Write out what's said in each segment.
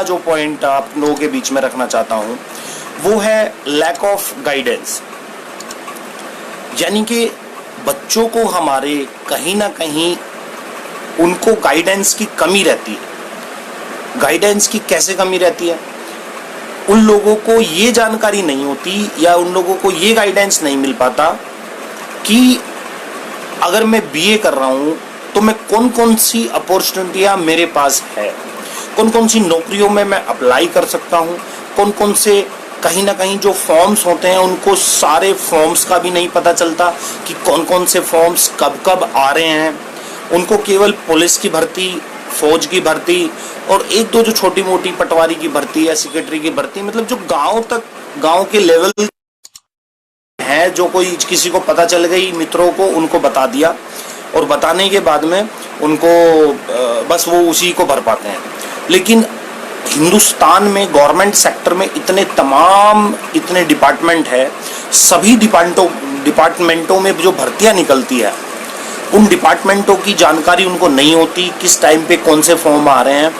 पहला जो पॉइंट आप लोगों के बीच में रखना चाहता हूं वो है लैक ऑफ गाइडेंस। यानी कि बच्चों को हमारे कहीं ना कहीं उनको गाइडेंस की कमी रहती है। गाइडेंस की कैसे कमी रहती है? उन लोगों को ये जानकारी नहीं होती या उन लोगों को ये गाइडेंस नहीं मिल पाता कि अगर मैं बीए कर रहा हूं तो मैं कौन कौन सी अपॉर्चुनिटियां मेरे पास है, कौन कौन सी नौकरियों में मैं अप्लाई कर सकता हूं, कौन कौन से कहीं ना कहीं जो फॉर्म्स होते हैं उनको सारे फॉर्म्स का भी नहीं पता चलता कि कौन कौन से फॉर्म्स कब कब आ रहे हैं। उनको केवल पुलिस की भर्ती, फौज की भर्ती और एक दो जो छोटी मोटी पटवारी की भर्ती या सेक्रेटरी की भर्ती, मतलब जो गांव के लेवल है, जो कोई किसी को पता चल गई, मित्रों को उनको बता दिया और बताने के बाद में उनको बस वो उसी को भर पाते हैं। लेकिन हिंदुस्तान में गवर्नमेंट सेक्टर में इतने डिपार्टमेंट है, सभी डिपार्टमेंटों में जो भर्तियां निकलती है उन डिपार्टमेंटों की जानकारी उनको नहीं होती, किस टाइम पे कौन से फॉर्म आ रहे हैं,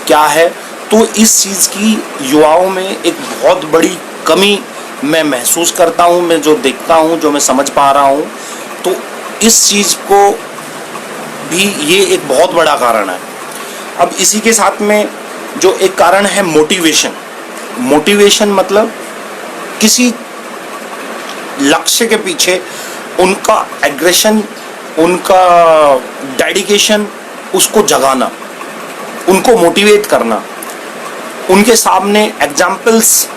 क्या है। तो इस चीज़ की युवाओं में एक बहुत बड़ी कमी मैं महसूस करता हूँ, मैं जो देखता हूँ, जो मैं समझ पा रहा हूँ। तो इस चीज़ को भी ये एक बहुत बड़ा कारण है। अब इसी के साथ में जो एक कारण है मोटिवेशन मतलब किसी लक्ष्य के पीछे उनका एग्रेशन, उनका डेडिकेशन, उसको जगाना, उनको मोटिवेट करना, उनके सामने एग्जाम्पल्स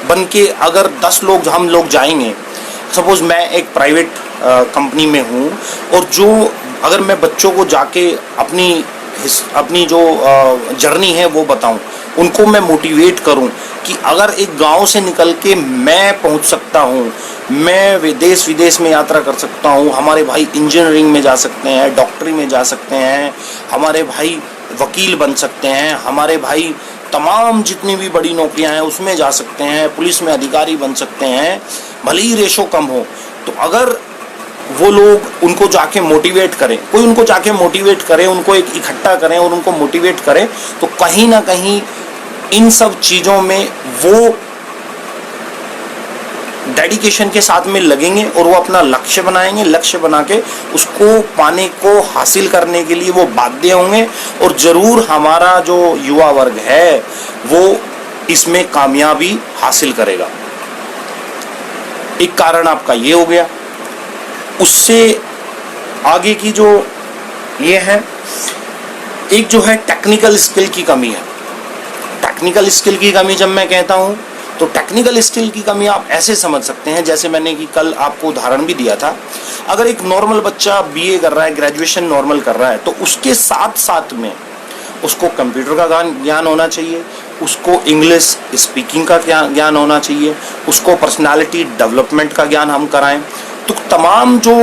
बन के अगर 10 लोग हम लोग जाएंगे, सपोज मैं एक प्राइवेट कंपनी में हूँ और जो अगर मैं बच्चों को जाके अपनी जो जर्नी है वो बताऊं, उनको मैं मोटिवेट करूं कि अगर एक गांव से निकल के मैं पहुंच सकता हूं, मैं देश विदेश में यात्रा कर सकता हूं, हमारे भाई इंजीनियरिंग में जा सकते हैं, डॉक्टरी में जा सकते हैं, हमारे भाई वकील बन सकते हैं, हमारे भाई तमाम जितनी भी बड़ी नौकरियां हैं उसमें जा सकते हैं, पुलिस में अधिकारी बन सकते हैं, भले ही रेशो कम हो। तो अगर वो लोग उनको जाके मोटिवेट करें, कोई उनको जाके मोटिवेट करे, उनको एक इकट्ठा करें और उनको मोटिवेट करें, तो कहीं ना कहीं इन सब चीज़ों में वो डेडिकेशन के साथ में लगेंगे और वो अपना लक्ष्य बनाएंगे, लक्ष्य बना के उसको पाने को हासिल करने के लिए वो बाध्य होंगे और ज़रूर हमारा जो युवा वर्ग है वो इसमें कामयाबी हासिल करेगा। एक कारण आपका ये हो गया। उससे आगे की जो ये है, एक जो है टेक्निकल स्किल की कमी है। टेक्निकल स्किल की कमी जब मैं कहता हूँ तो टेक्निकल स्किल की कमी आप ऐसे समझ सकते हैं, जैसे मैंने कि कल आपको उदाहरण भी दिया था, अगर एक नॉर्मल बच्चा बीए कर रहा है, ग्रेजुएशन नॉर्मल कर रहा है, तो उसके साथ साथ में उसको कंप्यूटर का ज्ञान होना चाहिए, उसको इंग्लिश स्पीकिंग का ज्ञान होना चाहिए, उसको पर्सनालिटी डेवलपमेंट का ज्ञान हम कराएं। तो तमाम जो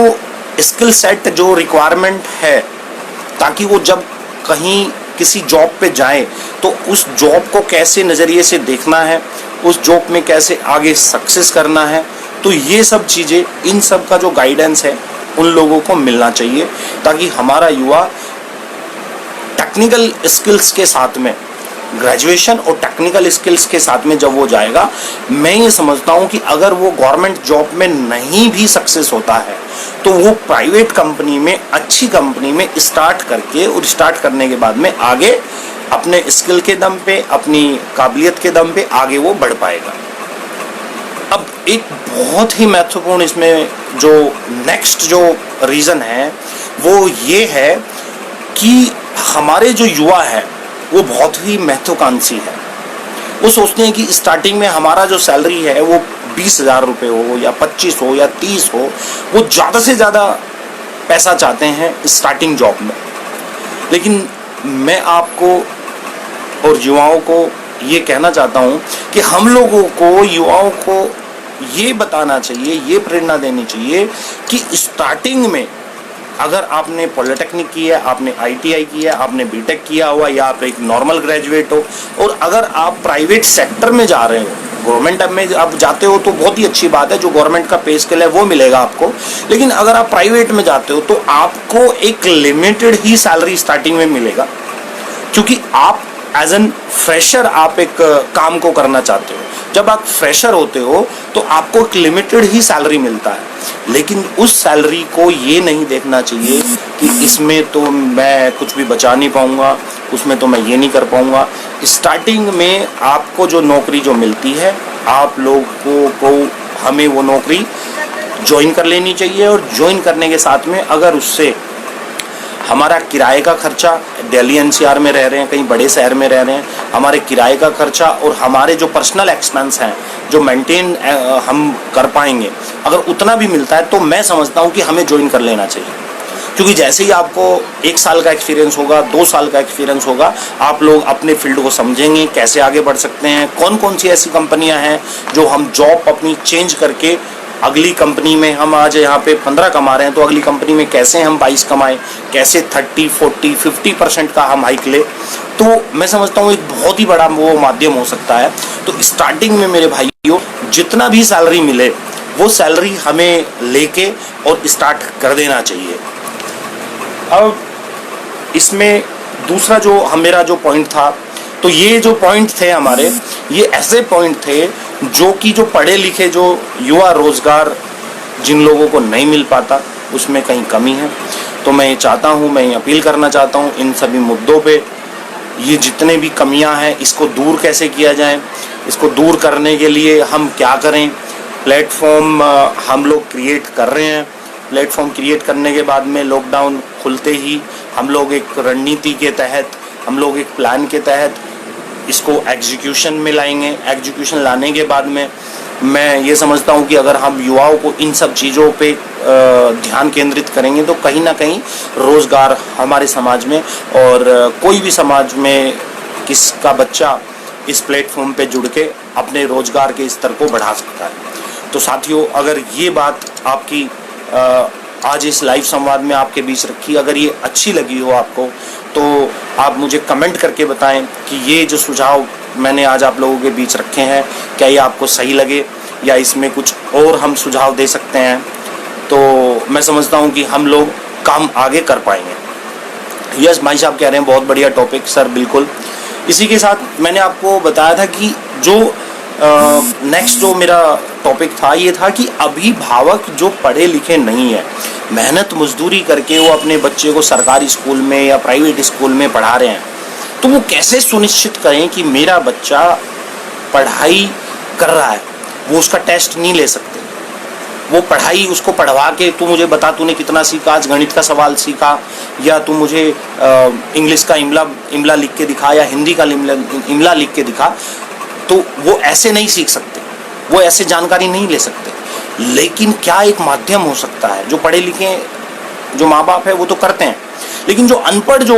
स्किल सेट जो रिक्वायरमेंट है, ताकि वो जब कहीं किसी जॉब पे जाए तो उस जॉब को कैसे नज़रिए से देखना है, उस जॉब में कैसे आगे सक्सेस करना है, तो ये सब चीज़ें, इन सब का जो गाइडेंस है उन लोगों को मिलना चाहिए, ताकि हमारा युवा टेक्निकल स्किल्स के साथ में, ग्रेजुएशन और टेक्निकल स्किल्स के साथ में जब वो जाएगा, मैं ये समझता हूँ कि अगर वो गवर्नमेंट जॉब में नहीं भी सक्सेस होता है तो वो प्राइवेट कंपनी में, अच्छी कंपनी में स्टार्ट करके और स्टार्ट करने के बाद में आगे अपने स्किल के दम पे, अपनी काबिलियत के दम पे आगे वो बढ़ पाएगा। अब एक बहुत ही महत्वपूर्ण इसमें जो नेक्स्ट जो रीज़न है वो ये है कि हमारे जो युवा है वो बहुत ही महत्वाकांक्षी है। वो सोचते हैं कि स्टार्टिंग में हमारा जो सैलरी है वो 20,000 रुपये हो या 25 हो या 30 हो, वो ज़्यादा से ज़्यादा पैसा चाहते हैं स्टार्टिंग जॉब में। लेकिन मैं आपको और युवाओं को ये कहना चाहता हूँ कि हम लोगों को, युवाओं को ये बताना चाहिए, ये प्रेरणा देनी चाहिए कि स्टार्टिंग में अगर आपने पॉलिटेक्निक किया है, आपने आईटीआई किया है, आपने बीटेक किया हुआ, या आप एक नॉर्मल ग्रेजुएट हो, और अगर आप प्राइवेट सेक्टर में जा रहे हो, गवर्नमेंट में आप जाते हो तो बहुत ही अच्छी बात है, जो गवर्नमेंट का पे स्केल है वो मिलेगा आपको। लेकिन अगर आप प्राइवेट में जाते हो तो आपको एक लिमिटेड ही सैलरी स्टार्टिंग में मिलेगा, क्योंकि आप एज एन फ्रेशर आप एक काम को करना चाहते हो। जब आप फ्रेशर होते हो तो आपको एक लिमिटेड ही सैलरी मिलता है, लेकिन उस सैलरी को ये नहीं देखना चाहिए कि इसमें तो मैं कुछ भी बचा नहीं पाऊंगा, उसमें तो मैं ये नहीं कर पाऊंगा। स्टार्टिंग में आपको जो नौकरी जो मिलती है, आप लोगों को हमें वो नौकरी ज्वाइन कर लेनी चाहिए, और ज्वाइन करने के साथ में अगर उससे हमारा किराए का खर्चा, दिल्ली एनसीआर में रह रहे हैं, कहीं बड़े शहर में रह रहे हैं, हमारे किराए का खर्चा और हमारे जो पर्सनल एक्सपेंस हैं जो मेंटेन हम कर पाएंगे, अगर उतना भी मिलता है तो मैं समझता हूँ कि हमें ज्वाइन कर लेना चाहिए। क्योंकि जैसे ही आपको 1 साल का एक्सपीरियंस होगा, 2 साल का एक्सपीरियंस होगा, आप लोग अपने फील्ड को समझेंगे, कैसे आगे बढ़ सकते हैं, कौन कौन सी ऐसी कंपनियां हैं जो हम जॉब अपनी चेंज करके अगली कंपनी में, हम आज यहाँ पे 15 कमा रहे हैं तो अगली कंपनी में कैसे हम 22 कमाएं, कैसे 30, 40, 50% का हम हाइक ले। तो मैं समझता हूँ एक बहुत ही बड़ा वो माध्यम हो सकता है। तो स्टार्टिंग में मेरे भाइयों, जितना भी सैलरी मिले वो सैलरी हमें लेके और स्टार्ट कर देना चाहिए। अब इसमें दूसरा जो मेरा जो पॉइंट था, तो ये जो पॉइंट थे हमारे, ये ऐसे पॉइंट थे जो कि जो पढ़े लिखे जो युवा रोजगार जिन लोगों को नहीं मिल पाता, उसमें कहीं कमी है। तो मैं ये चाहता हूँ, मैं ये अपील करना चाहता हूँ इन सभी मुद्दों पे, ये जितने भी कमियां हैं इसको दूर कैसे किया जाए, इसको दूर करने के लिए हम क्या करें। प्लेटफॉर्म हम लोग क्रिएट कर रहे हैं। प्लेटफॉर्म क्रिएट करने के बाद में लॉकडाउन खुलते ही हम लोग एक रणनीति के तहत, हम लोग एक प्लान के तहत इसको एग्जीक्यूशन में लाएंगे। एग्जीक्यूशन लाने के बाद में मैं ये समझता हूँ कि अगर हम युवाओं को इन सब चीज़ों पे ध्यान केंद्रित करेंगे तो कहीं ना कहीं रोज़गार हमारे समाज में, और कोई भी समाज में किसका बच्चा इस प्लेटफॉर्म पे जुड़ के अपने रोज़गार के स्तर को बढ़ा सकता है। तो साथियों, अगर ये बात आपकी आज इस लाइव संवाद में आपके बीच रखी, अगर ये अच्छी लगी हो आपको, तो आप मुझे कमेंट करके बताएं कि ये जो सुझाव मैंने आज आप लोगों के बीच रखे हैं, क्या ये आपको सही लगे या इसमें कुछ और हम सुझाव दे सकते हैं। तो मैं समझता हूँ कि हम लोग काम आगे कर पाएंगे। यस भाई साहब कह रहे हैं बहुत बढ़िया टॉपिक सर, बिल्कुल। इसी के साथ मैंने आपको बताया था कि जो नेक्स्ट जो मेरा टॉपिक था ये था कि अभिभावक जो पढ़े लिखे नहीं है, मेहनत मजदूरी करके वो अपने बच्चे को सरकारी स्कूल में या प्राइवेट स्कूल में पढ़ा रहे हैं, तो वो कैसे सुनिश्चित करें कि मेरा बच्चा पढ़ाई कर रहा है। वो उसका टेस्ट नहीं ले सकते, वो पढ़ाई उसको पढ़वा के तू मुझे बता तूने कितना सीखा, आज गणित का सवाल सीखा, या तू मुझे इंग्लिश का इमला लिख के दिखा, या हिंदी का इमला लिख के दिखा। तो वो ऐसे नहीं सीख सकते, वो ऐसे जानकारी नहीं ले सकते। लेकिन क्या एक माध्यम हो सकता है, जो पढ़े लिखे जो माँ बाप है वो तो करते हैं, लेकिन जो अनपढ़ जो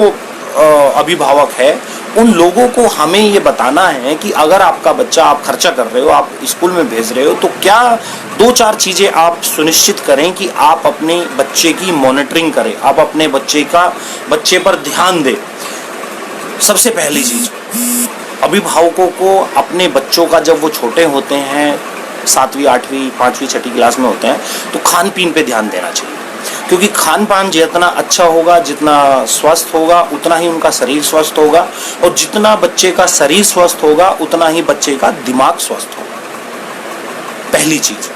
अभिभावक है, उन लोगों को हमें ये बताना है कि अगर आपका बच्चा, आप खर्चा कर रहे हो, आप स्कूल में भेज रहे हो, तो क्या 2-4 चीज़ें आप सुनिश्चित करें कि आप अपने बच्चे की मॉनिटरिंग करें, आप अपने बच्चे पर ध्यान दें। सबसे पहली चीज़, अभिभावकों को अपने बच्चों का, जब वो छोटे होते हैं, 7वीं 8वीं 5वीं 6ठी क्लास में होते हैं, तो खान पीन पे ध्यान देना चाहिए। क्योंकि खान पान जितना अच्छा होगा, जितना स्वस्थ होगा, उतना ही उनका शरीर स्वस्थ होगा, और जितना बच्चे का शरीर स्वस्थ होगा उतना ही बच्चे का दिमाग स्वस्थ होगा। पहली चीज।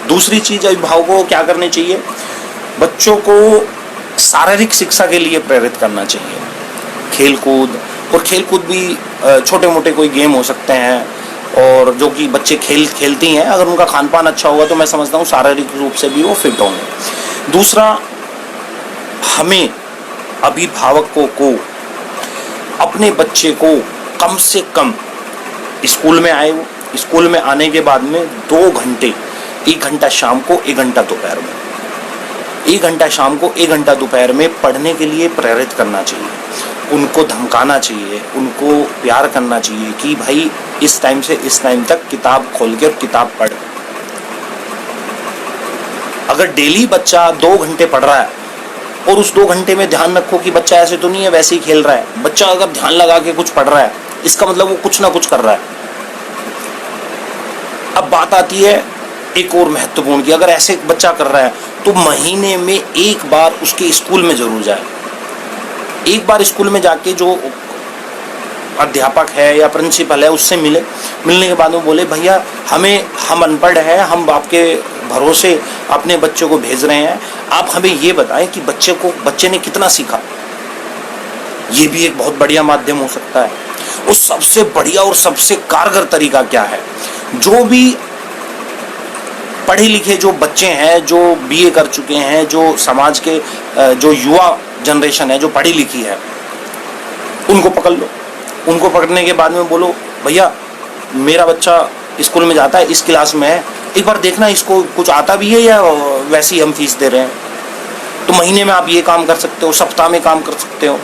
दूसरी चीज, अभिभावकों को क्या करनी चाहिए, बच्चों को शारीरिक शिक्षा के लिए प्रेरित करना चाहिए। खेलकूद, और खेलकूद भी छोटे मोटे कोई गेम हो सकते हैं, और जो कि बच्चे खेलती हैं, अगर उनका खान पान अच्छा होगा तो मैं समझता हूँ शारीरिक रूप से भी वो फिट होंगे। दूसरा, हमें अभिभावकों को अपने बच्चे को कम से कम स्कूल में आए, वो स्कूल में आने के बाद में 2 घंटे, 1 घंटा शाम को, 1 घंटा दोपहर में, 1 घंटा शाम को, 1 घंटा दोपहर में पढ़ने के लिए प्रेरित करना चाहिए। उनको धमकाना चाहिए, उनको प्यार करना चाहिए कि भाई इस टाइम से इस टाइम तक किताब खोल के किताब पढ़। अगर डेली बच्चा 2 घंटे पढ़ रहा है, और उस 2 घंटे में ध्यान रखो कि बच्चा ऐसे तो नहीं है वैसे ही खेल रहा है, बच्चा अगर ध्यान लगा के कुछ पढ़ रहा है, इसका मतलब वो कुछ ना कुछ कर रहा है। अब बात आती है एक और महत्वपूर्ण की, अगर ऐसे बच्चा कर रहा है तो महीने में 1 बार उसके स्कूल में जरूर जाए। 1 बार स्कूल में जाके जो अध्यापक है या प्रिंसिपल है उससे मिलने के बाद में बोले भैया हम अनपढ़ हैं, हम आपके भरोसे अपने बच्चों को भेज रहे हैं, आप हमें ये बताएं कि बच्चे ने कितना सीखा। ये भी एक बहुत बढ़िया माध्यम हो सकता है। और सबसे बढ़िया और सबसे कारगर तरीका क्या है, जो भी पढ़े लिखे जो बच्चे हैं, जो बीए कर चुके हैं, जो समाज के जो युवा जनरेशन है जो पढ़ी लिखी है, उनको पकड़ लो। उनको पकड़ने के बाद में बोलो भैया मेरा बच्चा स्कूल में जाता है, इस क्लास में है, एक बार देखना इसको कुछ आता भी है या वैसे ही हम फीस दे रहे हैं। तो महीने में आप ये काम कर सकते हो, सप्ताह में काम कर सकते हो।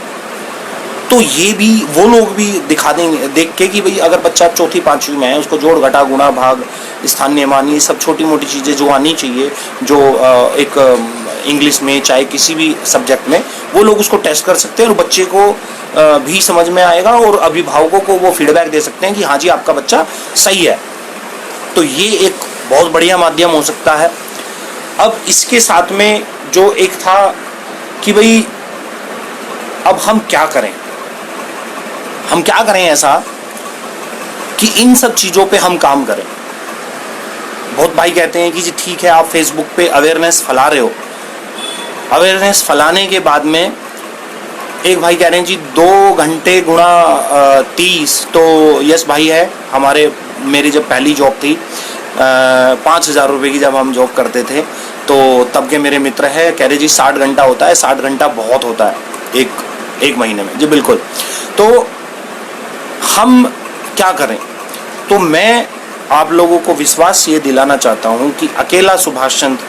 तो ये भी वो लोग भी दिखा देंगे देख के कि भाई अगर बच्चा चौथी पांचवी में है, उसको जोड़ घटा गुणा भाग स्थानीय मान ये सब छोटी मोटी चीज़ें जो आनी चाहिए, जो एक इंग्लिश में चाहे किसी भी सब्जेक्ट में, वो लोग उसको टेस्ट कर सकते हैं और बच्चे को भी समझ में आएगा और अभिभावकों को वो फीडबैक दे सकते हैं कि हाँ जी आपका बच्चा सही है। तो ये एक बहुत बढ़िया माध्यम हो सकता है। अब इसके साथ में जो एक था कि भाई अब हम क्या करें ऐसा कि इन सब चीज़ों पे हम काम करें। बहुत भाई कहते हैं कि जी ठीक है आप फेसबुक पे अवेयरनेस फैला रहे हो, अवेयरनेस फैलाने के बाद में एक भाई कह रहे हैं जी 2 घंटे गुणा 30, तो यस भाई है, मेरी जब पहली जॉब थी 5,000 रुपये की जब हम जॉब करते थे, तो तब के मेरे मित्र है कह रहे जी 60 घंटा होता है, 60 घंटा बहुत होता है एक महीने में। जी बिल्कुल। तो हम क्या करें, तो मैं आप लोगों को विश्वास ये दिलाना चाहता हूँ कि अकेला सुभाष चंद्र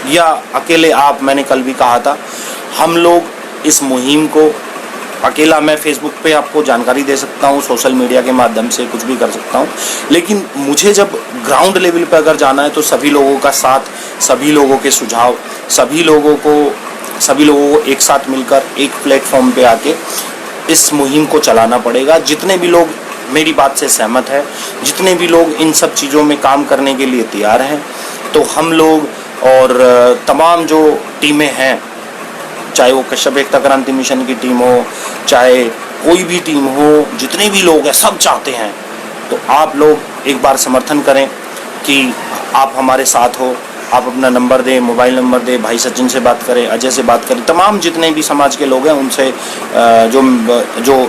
या अकेले आप, मैंने कल भी कहा था, हम लोग इस मुहिम को अकेला, मैं फेसबुक पे आपको जानकारी दे सकता हूँ, सोशल मीडिया के माध्यम से कुछ भी कर सकता हूँ, लेकिन मुझे जब ग्राउंड लेवल पे अगर जाना है तो सभी लोगों का साथ, सभी लोगों के सुझाव, सभी लोगों को एक साथ मिलकर एक प्लेटफॉर्म पे आके इस मुहिम को चलाना पड़ेगा। जितने भी लोग मेरी बात से सहमत है, जितने भी लोग इन सब चीज़ों में काम करने के लिए तैयार हैं, तो हम लोग और तमाम जो टीमें हैं, चाहे वो कश्यप एकता क्रांति मिशन की टीम हो, चाहे कोई भी टीम हो, जितने भी लोग हैं सब चाहते हैं, तो आप लोग एक बार समर्थन करें कि आप हमारे साथ हो। आप अपना नंबर दें, मोबाइल नंबर दें, भाई सचिन से बात करें, अजय से बात करें, तमाम जितने भी समाज के लोग हैं उनसे, जो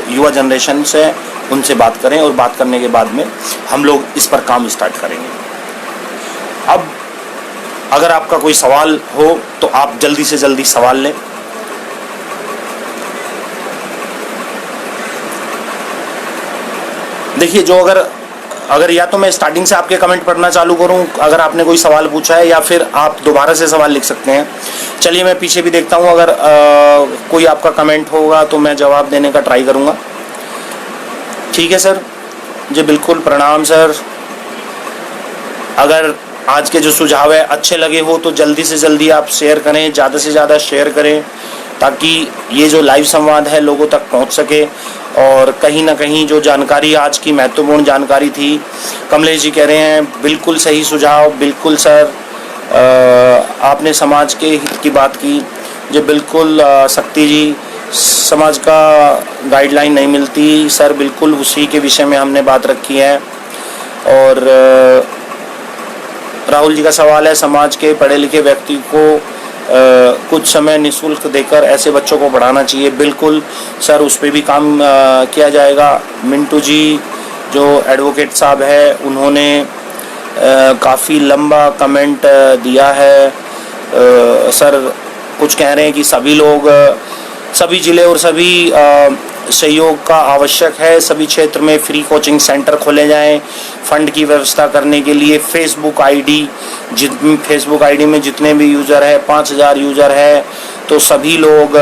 युवा जनरेशन से, उनसे बात करें और बात करने के बाद में हम लोग इस पर काम स्टार्ट करेंगे। अब अगर आपका कोई सवाल हो तो आप जल्दी से जल्दी सवाल लें। देखिए, जो अगर या तो मैं स्टार्टिंग से आपके कमेंट पढ़ना चालू करूं, अगर आपने कोई सवाल पूछा है, या फिर आप दोबारा से सवाल लिख सकते हैं। चलिए मैं पीछे भी देखता हूं, अगर कोई आपका कमेंट होगा तो मैं जवाब देने का ट्राई करूंगा। ठीक है सर जी, बिल्कुल, प्रणाम सर। अगर आज के जो सुझाव है अच्छे लगे हो तो जल्दी से जल्दी आप शेयर करें, ज़्यादा से ज़्यादा शेयर करें, ताकि ये जो लाइव संवाद है लोगों तक पहुंच सके। और कहीं ना कहीं जो जानकारी आज की महत्वपूर्ण जानकारी थी, कमलेश जी कह रहे हैं बिल्कुल सही सुझाव, बिल्कुल सर, आपने समाज के हित की बात की। जो बिल्कुल शक्ति जी, समाज का गाइडलाइन नहीं मिलती सर, बिल्कुल उसी के विषय में हमने बात रखी है। और राहुल जी का सवाल है, समाज के पढ़े लिखे व्यक्ति को कुछ समय निःशुल्क देकर ऐसे बच्चों को पढ़ाना चाहिए। बिल्कुल सर, उस पर भी काम किया जाएगा। मिंटू जी जो एडवोकेट साहब है, उन्होंने काफ़ी लंबा कमेंट दिया है। सर कुछ कह रहे हैं कि सभी लोग, सभी ज़िले और सभी सहयोग का आवश्यक है, सभी क्षेत्र में फ्री कोचिंग सेंटर खोले जाएं, फंड की व्यवस्था करने के लिए फेसबुक आईडी में जितने भी यूज़र है, 5,000 यूज़र है, तो सभी लोग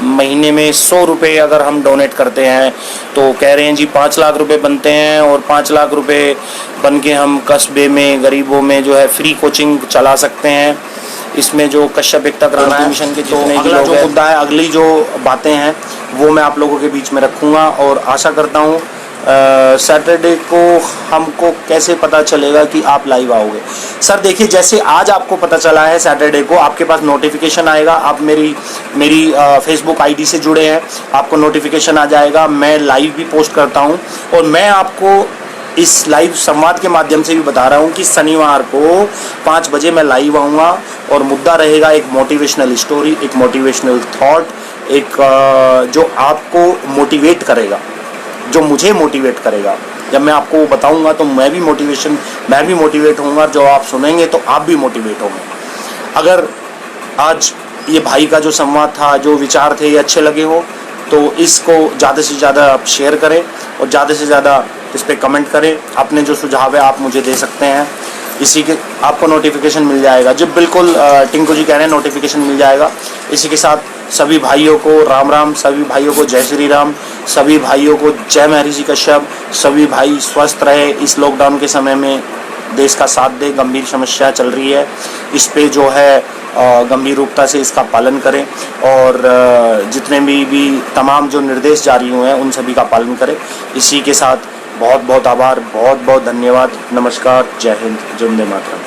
महीने में 100 रुपये अगर हम डोनेट करते हैं तो कह रहे हैं जी 5 लाख रुपए बनते हैं, और 5 लाख रुपए बन के हम कस्बे में गरीबों में जो है फ्री कोचिंग चला सकते हैं। इसमें जो कश्यप एकता क्रांति मिशन के जितने भी लोग, जो मुद्दा है, अगली जो बातें हैं वो मैं आप लोगों के बीच में रखूँगा, और आशा करता हूँ सैटरडे को हमको कैसे पता चलेगा कि आप लाइव आओगे? सर देखिए, जैसे आज आपको पता चला है सैटरडे को, आपके पास नोटिफिकेशन आएगा। आप मेरी फेसबुक आईडी से जुड़े हैं, आपको नोटिफिकेशन आ जाएगा। मैं लाइव भी पोस्ट करता हूं और मैं आपको इस लाइव संवाद के माध्यम से भी बता रहा हूं कि शनिवार को 5 बजे मैं लाइव आऊँगा और मुद्दा रहेगा एक मोटिवेशनल स्टोरी, एक मोटिवेशनल थॉट, एक जो आपको मोटिवेट करेगा, जो मुझे मोटिवेट करेगा। जब मैं आपको बताऊंगा तो मैं भी मोटिवेट होऊंगा। जो आप सुनेंगे तो आप भी मोटिवेट होंगे। अगर आज ये भाई का जो संवाद था, जो विचार थे, ये अच्छे लगे हो तो इसको ज़्यादा से ज़्यादा आप शेयर करें और ज़्यादा से ज़्यादा इस पर कमेंट करें। अपने जो सुझाव है आप मुझे दे सकते हैं, इसी के आपको नोटिफिकेशन मिल जाएगा। जब बिल्कुल टिंकू जी कह रहे हैं नोटिफिकेशन मिल जाएगा। इसी के साथ सभी भाइयों को राम राम, सभी भाइयों को जय श्री राम, सभी भाइयों को जय महर्षि कश्यप। सभी भाई स्वस्थ रहे, इस लॉकडाउन के समय में देश का साथ दे। गंभीर समस्या चल रही है, इस पे जो है गंभीर रूपता से इसका पालन करें और जितने भी तमाम जो निर्देश जारी हुए हैं उन सभी का पालन करें। इसी के साथ बहुत बहुत आभार, बहुत बहुत धन्यवाद, नमस्कार, जय हिंद, वंदे मातरम।